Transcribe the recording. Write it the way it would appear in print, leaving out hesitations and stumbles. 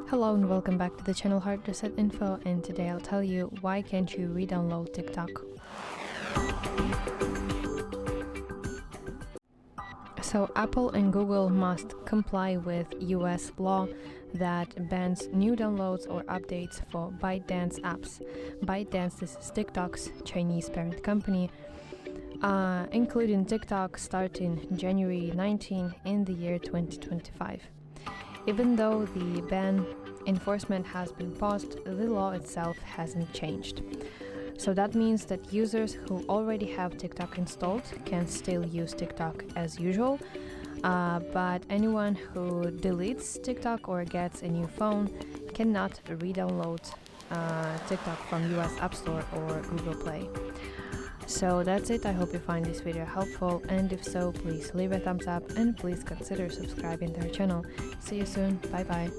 Hello and welcome back to the channel HardReset.Info, and today I'll tell you why can't you re-download TikTok. So Apple and Google must comply with US law that bans new downloads or updates for ByteDance apps. ByteDance, this is TikTok's Chinese parent company, including TikTok starting January 19 in the year 2025. Even though the ban enforcement has been paused, the law itself hasn't changed. So that means that users who already have TikTok installed can still use TikTok as usual, but anyone who deletes TikTok or gets a new phone cannot re-download TikTok from US App Store or Google Play. So that's it. I hope you find this video helpful, and if so, please leave a thumbs up and please consider subscribing to our channel. See you soon. Bye bye.